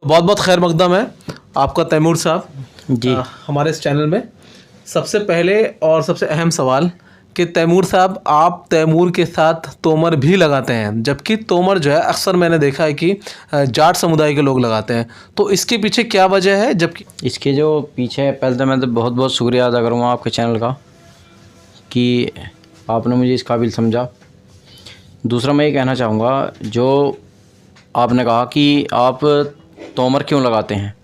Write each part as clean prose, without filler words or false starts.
बहुत बहुत खैर मकदम है आपका तैमूर साहब जी। हमारे इस चैनल में। सबसे पहले और सबसे अहम सवाल कि तैमूर साहब, आप तैमूर के साथ तोमर भी लगाते हैं, जबकि तोमर जो है अक्सर मैंने देखा है कि जाट समुदाय के लोग लगाते हैं, तो इसके पीछे क्या वजह है? जबकि इसके जो पीछे, पहले तो मैं तो बहुत बहुत शुक्रिया अदा करूँगा आपके चैनल का कि आपने मुझे इस काबिल समझा। दूसरा मैं ये कहना चाहूँगा, जो आपने कहा कि आप तोमर क्यों लगाते हैं।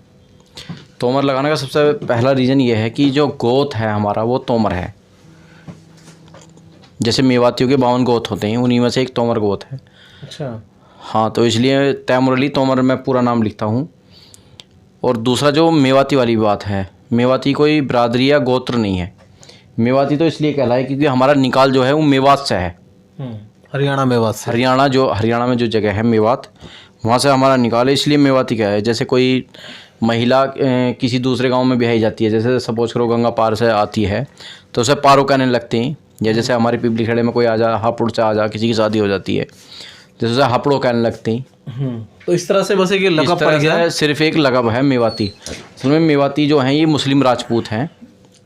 तोमर लगाने का सबसे पहला रीज़न ये है कि जो गोत है हमारा वो तोमर है। जैसे मेवातियों के 52 गोत होते हैं, उन्हीं में से एक तोमर गोत है। अच्छा। हाँ, तो इसलिए तैमूर अली तोमर मैं पूरा नाम लिखता हूँ। और दूसरा जो मेवाती वाली बात है, मेवाती कोई बिरादरी या गोत्र नहीं है। मेवाती तो इसलिए कहलाए क्योंकि हमारा निकाल जो है वो मेवात से है। हरियाणा मेवात से। हरियाणा में जो जगह है मेवात, वहाँ से हमारा निकाल है, इसलिए मेवाती क्या है। जैसे कोई महिला किसी दूसरे गांव में ब्याही जाती है, जैसे सपोज करो गंगा पार से आती है तो उसे पारो कहने लगते हैं। या जैसे हमारे पिपली खड़े में कोई आ जा, हापुड़ से आ जा, किसी की शादी हो जाती है, जैसे उसे हापुड़ो कहने लगते हैं। तो इस तरह से बस एक लक़ब पड़ गया है। सिर्फ एक लक़ब है मेवाती। उसमें मेवाती जो हैं ये मुस्लिम राजपूत हैं।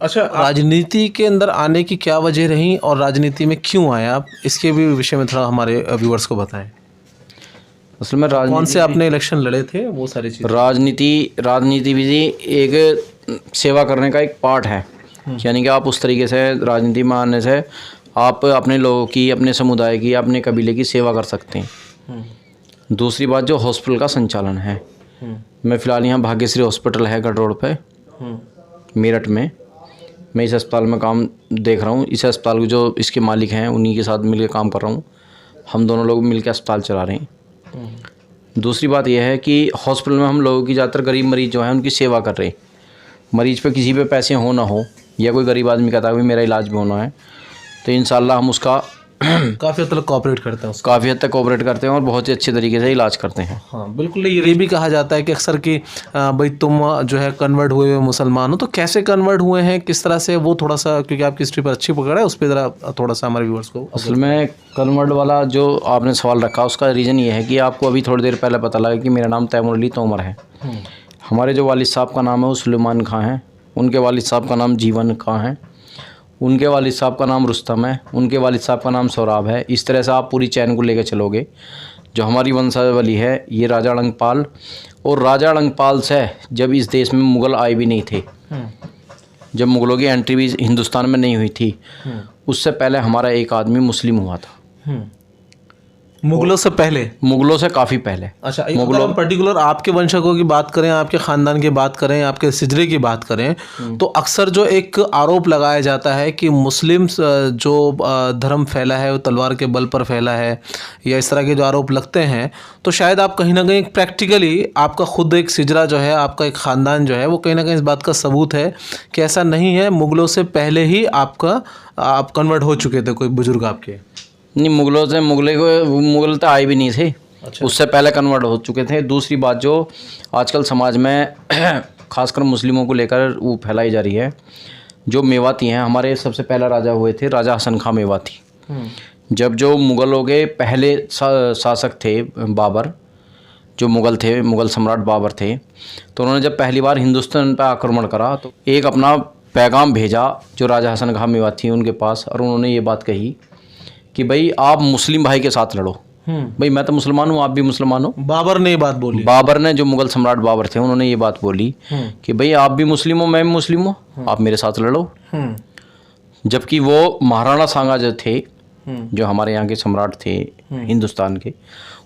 अच्छा, राजनीति के अंदर आने की क्या वजह रही और राजनीति में क्यों आए आप, इसके भी विषय में थोड़ा हमारे व्यूअर्स को बताएं। असल में कौन से आपने इलेक्शन लड़े थे, वो सारी चीज़। राजनीति भी एक सेवा करने का एक पार्ट है। यानी कि आप उस तरीके से राजनीति में आने से आप अपने लोगों की, अपने समुदाय की, अपने कबीले की सेवा कर सकते हैं। दूसरी बात, जो हॉस्पिटल का संचालन है, मैं फ़िलहाल यहाँ भाग्यश्री हॉस्पिटल है गढ़ रोड पे मेरठ में, मैं इस अस्पताल में काम देख रहा हूँ। इस अस्पताल के जो इसके मालिक हैं उन्हीं के साथ मिलकर काम कर रहा हूँ। हम दोनों लोग मिलकर अस्पताल चला रहे हैं। दूसरी बात यह है कि हॉस्पिटल में हम लोगों की ज़्यादातर गरीब मरीज़ जो हैं उनकी सेवा कर रहे हैं। मरीज़ पे किसी पे पैसे हो ना हो, या कोई गरीब आदमी कहता है कि मेरा इलाज भी होना है, तो इंशाल्लाह हम उसका काफ़ी हद तक कोऑपरेट करते हैं काफ़ी हद तक कोऑपरेट करते हैं और बहुत ही अच्छे तरीके से इलाज करते हैं। हाँ बिल्कुल। ये भी कहा जाता है कि अक्सर कि भाई तुम जो है कन्वर्ट हुए मुसलमान हो, तो कैसे कन्वर्ट हुए हैं, किस तरह से, वो थोड़ा सा, क्योंकि आपकी हिस्ट्री पर अच्छी पकड़ है, उस पर ज़रा थोड़ा सा हमारे व्यूअर्स को। असल में कन्वर्ट वाला जो आपने सवाल रखा, उसका रीज़न ये है कि आपको अभी थोड़ी देर पहले पता लगा कि मेरा नाम तैमूर अली तोमर है। हमारे जो वालिद साहब का नाम है वो सुलेमान खां है, उनके वालिद साहब का नाम जीवन खां है, उनके वालिद साहब का नाम रुस्तम है, उनके वालिद साहब का नाम सौराब है। इस तरह से आप पूरी चैन को लेकर चलोगे। जो हमारी वंशावली है ये राजा अड़ंगपाल, और राजा अड़ंगपाल से जब इस देश में मुग़ल आए भी नहीं थे, जब मुग़लों की एंट्री भी हिंदुस्तान में नहीं हुई थी, उससे पहले हमारा एक आदमी मुस्लिम हुआ था। मुगलों से पहले? मुग़लों से काफ़ी पहले। अच्छा, मुगलों पर्टिकुलर आपके वंशकों की बात करें, आपके ख़ानदान की बात करें, आपके सिजरे की बात करें, तो अक्सर जो एक आरोप लगाया जाता है कि मुस्लिम जो धर्म फैला है वो तलवार के बल पर फैला है, या इस तरह के जो आरोप लगते हैं, तो शायद आप कहीं ना कहीं प्रैक्टिकली आपका खुद एक सिजरा जो है, आपका एक ख़ानदान जो है, वो कहीं ना कहीं इस बात का सबूत है कि ऐसा नहीं है, मुगलों से पहले ही आप कन्वर्ट हो चुके थे, कोई बुजुर्ग आपके। नहीं, मुग़ल तो आए भी नहीं थे। अच्छा। उससे पहले कन्वर्ट हो चुके थे। दूसरी बात, जो आजकल समाज में खासकर मुस्लिमों को लेकर वो फैलाई जा रही है, जो मेवाती हैं, हमारे सबसे पहला राजा हुए थे राजा हसन खां मेवाती। जब जो मुग़लों के पहले शासक थे बाबर, जो मुग़ल थे, मुग़ल सम्राट बाबर थे, तो उन्होंने जब पहली बार हिंदुस्तान पर आक्रमण करा तो एक अपना पैगाम भेजा जो राजा हसन खां मेवाती उनके पास, और उन्होंने ये बात कही कि भाई आप मुस्लिम भाई के साथ लड़ो। भाई मैं तो मुसलमान हूँ, आप भी मुसलमान हो। बाबर ने ये बात बोली? बाबर ने, जो मुग़ल सम्राट बाबर थे, उन्होंने ये बात बोली कि भाई आप भी मुस्लिम हो, मैं भी मुस्लिम हूँ, आप मेरे साथ लड़ो। जबकि वो महाराणा सांगा जो थे, जो हमारे यहाँ के सम्राट थे हिंदुस्तान के,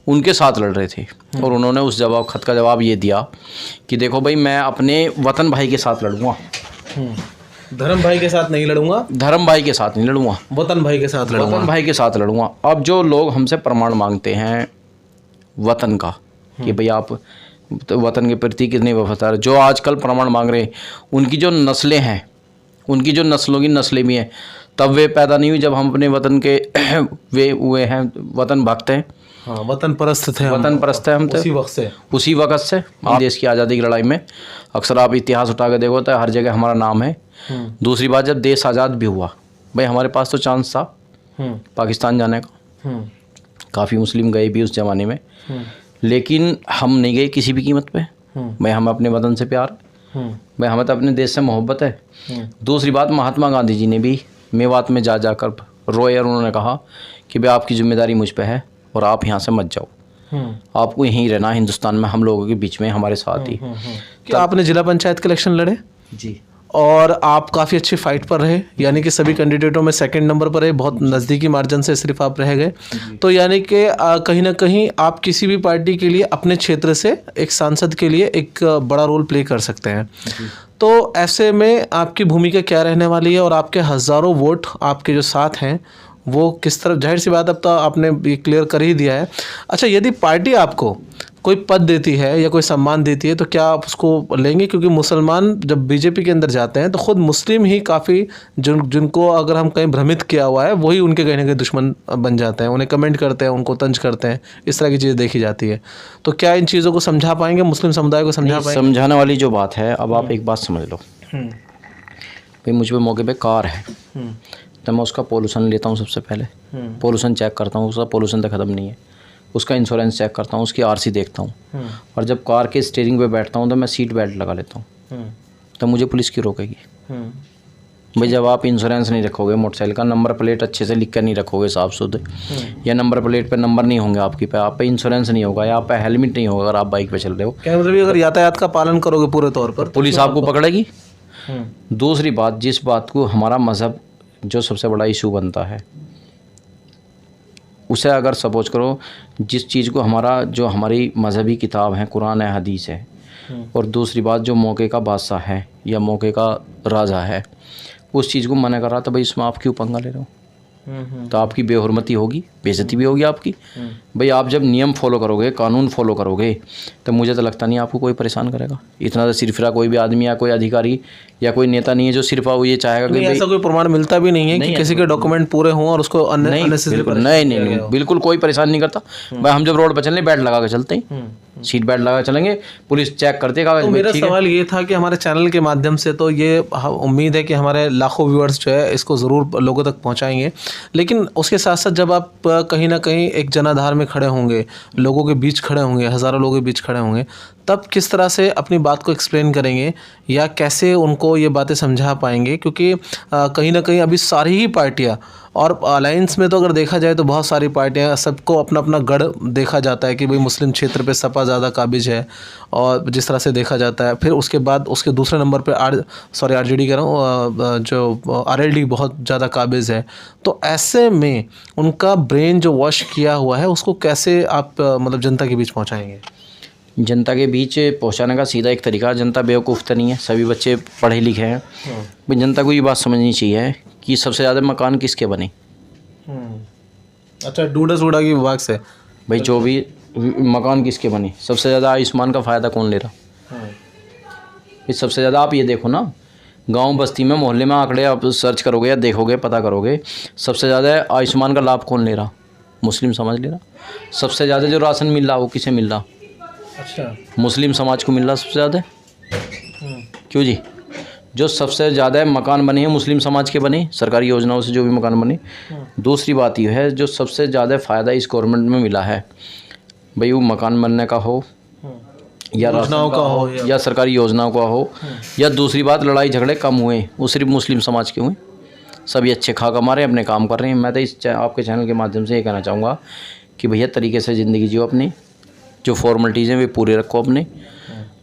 उनके साथ लड़ रहे थे। और उन्होंने उस खत का जवाब ये दिया कि देखो भाई, मैं अपने वतन भाई के साथ लड़ूंगा, धर्म भाई के साथ नहीं लड़ूंगा, धर्म भाई के साथ नहीं लड़ूंगा, वतन भाई के साथ लड़ूंगा, वतन भाई के साथ लड़ूंगा। अब जो लोग हमसे प्रमाण मांगते हैं वतन का कि भाई आप तो वतन के प्रति कितने वफादार, जो आजकल प्रमाण मांग रहे हैं, उनकी जो नस्लें हैं, उनकी जो नस्लों की नस्लें भी हैं, तब वे पैदा नहीं हुई जब हम अपने वतन के वे हुए हैं, वतन भक्त हैं। हाँ, वतन परस्त थे, वतन परस्त है हम तो उसी वक्त से देश की आज़ादी की लड़ाई में। अक्सर आप इतिहास उठा के देखो तो हर जगह हमारा नाम है। दूसरी बात, जब देश आज़ाद भी हुआ, भाई हमारे पास तो चांस था पाकिस्तान जाने का, काफ़ी मुस्लिम गए भी उस ज़माने में, लेकिन हम नहीं गए किसी भी कीमत पे। भाई हमें अपने वतन से प्यार, भाई हमें तो अपने देश से मोहब्बत है। दूसरी बात, महात्मा गांधी जी ने भी मेवात में जा जाकर रोए और उन्होंने कहा कि भाई आपकी जिम्मेदारी मुझ पे है और आप यहाँ से मत जाओ, आपको यहीं रहना हिंदुस्तान में, हम लोगों के बीच में, हमारे साथ ही। क्या आपने जिला पंचायत के इलेक्शन लड़े जी, और आप काफ़ी अच्छी फाइट पर रहे, यानी कि सभी कैंडिडेटों में सेकंड नंबर पर रहे, बहुत नज़दीकी मार्जिन से सिर्फ आप रह गए। तो यानी कि कहीं ना कहीं आप किसी भी पार्टी के लिए अपने क्षेत्र से एक सांसद के लिए एक बड़ा रोल प्ले कर सकते हैं। तो ऐसे में आपकी भूमिका क्या रहने वाली है और आपके हज़ारों वोट आपके जो साथ हैं वो किस तरह, जाहिर सी बात अब तो आपने ये क्लियर कर ही दिया है। अच्छा, यदि पार्टी आपको कोई पद देती है या कोई सम्मान देती है तो क्या आप उसको लेंगे? क्योंकि मुसलमान जब बीजेपी के अंदर जाते हैं तो ख़ुद मुस्लिम ही काफ़ी जिनको अगर हम कहीं भ्रमित किया हुआ है वही उनके कहीं ना कहीं दुश्मन बन जाते हैं, उन्हें कमेंट करते हैं, उनको तंज करते हैं, इस तरह की चीज़ें देखी जाती है। तो क्या इन चीज़ों को समझा पाएंगे, मुस्लिम समुदाय को समझा पाएंगे? समझाने वाली जो बात है, अब आप एक बात समझ लो भाई, मुझ पे मौके पे कार है तो मैं उसका पोल्यूशन लेता हूँ, सबसे पहले पोल्यूशन चेक करता हूँ, उसका पोल्यूशन तो ख़त्म नहीं है, उसका इंश्योरेंस चेक करता हूँ, उसकी आरसी देखता हूँ, और जब कार के स्टीयरिंग पे बैठता हूँ तो मैं सीट बेल्ट लगा लेता हूँ। तो मुझे पुलिस क्यों रोकेगी भाई? जब आप इंश्योरेंस नहीं रखोगे, मोटरसाइकिल का नंबर प्लेट अच्छे से लिख कर नहीं रखोगे साफ सुथरे, या नंबर प्लेट पे नंबर नहीं होंगे आपकी पे, आप पे इंश्योरेंस नहीं होगा, या आप पे हेलमेट नहीं होगा अगर आप बाइक पे चल रहे हो, क्या मतलब अगर यातायात का पालन करोगे पूरे तौर पर पुलिस आपको पकड़ेगी। दूसरी बात, जिस बात को हमारा मज़हब जो सबसे बड़ा इशू बनता है, उसे अगर सपोज करो, जिस चीज़ को जो हमारी मजहबी किताब है, कुरान है, हदीस है, और दूसरी बात जो मौके का बादशाह है या मौके का राजा है, उस चीज़ को मना कर रहा था, भाई इसमें आप क्यों पंगा ले रहे हो? तो आपकी बेहुरमती होगी, बेइज्जती भी होगी आपकी। भाई आप जब नियम फॉलो करोगे, कानून फॉलो करोगे, तो मुझे तो लगता नहीं आपको कोई परेशान करेगा। इतना तो सिरफिरा कोई भी आदमी या कोई अधिकारी या कोई नेता नहीं है जो सिर्फ वो ये चाहेगा कि ऐसा कोई प्रमाण मिलता भी नहीं है कि किसी के डॉक्यूमेंट पूरे हों और उसको नहीं, बिल्कुल कोई परेशान नहीं करता भाई। हम जब रोड पर चलने बेल्ट लगा के चलते हैं, सीट बेल्ट लगा चलेंगे, पुलिस चेक करते है कागज। मेरा सवाल ये था कि हमारे चैनल के माध्यम से तो ये उम्मीद है कि हमारे लाखों व्यूअर्स जो है इसको ज़रूर लोगों तक पहुंचाएंगे, लेकिन उसके साथ साथ जब आप कहीं ना कहीं एक जनाधार में खड़े होंगे, लोगों के बीच खड़े होंगे, हज़ारों लोगों के बीच खड़े होंगे, तब किस तरह से अपनी बात को एक्सप्लेन करेंगे या कैसे उनको ये बातें समझा पाएंगे? क्योंकि कहीं ना कहीं अभी सारी ही पार्टियाँ, और अलायंस में तो अगर देखा जाए तो बहुत सारी पार्टियां, सबको अपना अपना गढ़ देखा जाता है कि भाई मुस्लिम क्षेत्र पे सपा ज़्यादा काबिज है, और जिस तरह से देखा जाता है। फिर उसके बाद उसके दूसरे नंबर पे आरजेडी कह रहा हूँ, जो आरएलडी बहुत ज़्यादा काबिज है। तो ऐसे में उनका ब्रेन जो वॉश किया हुआ है उसको कैसे आप मतलब जनता के बीच पहुँचाएँगे? जनता के बीच पहुंचाने का सीधा एक तरीका, जनता बेवकूफ़ तो नहीं है, सभी बच्चे पढ़े लिखे हैं। भाई जनता को ये बात समझनी चाहिए कि सबसे ज़्यादा मकान किसके बने। अच्छा, डूडा की विभाग से भाई जो भी मकान किसके बने, सबसे ज़्यादा आयुष्मान का फ़ायदा कौन ले रहा? ये सबसे ज़्यादा आप ये देखो ना, गांव बस्ती में, मोहल्ले में आंकड़े आप सर्च करोगे या देखोगे, पता करोगे, सबसे ज़्यादा आयुष्मान का लाभ कौन ले रहा? मुस्लिम समाज ले रहा। सबसे ज़्यादा जो राशन मिल रहा वो किसे मिल रहा? अच्छा, मुस्लिम समाज को मिल रहा सबसे ज़्यादा। क्यों जी? जो सबसे ज़्यादा मकान बने हैं मुस्लिम समाज के बने, सरकारी योजनाओं से जो भी मकान बने। दूसरी बात यह है, जो सबसे ज़्यादा फ़ायदा इस गवर्नमेंट में मिला है, भाई वो मकान बनने का हो या योजनाओं का हो या सरकारी योजनाओं का हो, या दूसरी बात लड़ाई झगड़े कम हुए, वो सिर्फ मुस्लिम समाज के हुए। सभी अच्छे खा कमा रहे हैं, अपने काम कर रहे हैं। मैं तो इस आपके चैनल के माध्यम से ये कहना चाहूँगा कि भैया तरीके से ज़िंदगी जियो, अपनी जो फॉर्मेलिटीज़ हैं वे पूरे रखो, अपने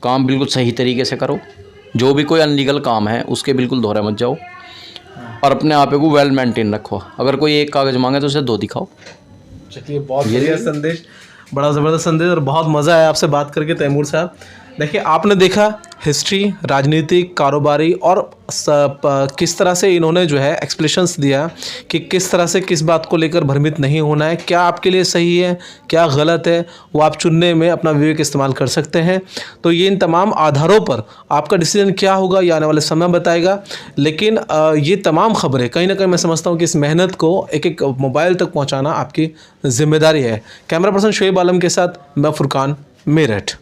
काम बिल्कुल सही तरीके से करो, जो भी कोई अनलीगल काम है उसके बिल्कुल दोहरे मत जाओ, और अपने आप को वेल मेंटेन रखो। अगर कोई एक कागज़ मांगे तो उसे दो दिखाओ। चलिए, बहुत बढ़िया संदेश, बड़ा ज़बरदस्त संदेश, और बहुत मज़ा आया आपसे बात करके तैमूर साहब। देखिए, आपने देखा हिस्ट्री, राजनीतिक, कारोबारी, और किस तरह से इन्होंने जो है एक्सप्लेशंस दिया कि किस तरह से किस बात को लेकर भ्रमित नहीं होना है, क्या आपके लिए सही है, क्या गलत है, वो आप चुनने में अपना विवेक इस्तेमाल कर सकते हैं। तो ये इन तमाम आधारों पर आपका डिसीजन क्या होगा ये आने वाले समय बताएगा। लेकिन ये तमाम खबरें कहीं ना कहीं मैं समझता हूँ कि इस मेहनत को एक एक मोबाइल तक पहुँचाना आपकी जिम्मेदारी है। कैमरा पर्सन शोएब आलम के साथ मैं फुरकान, मेरठ।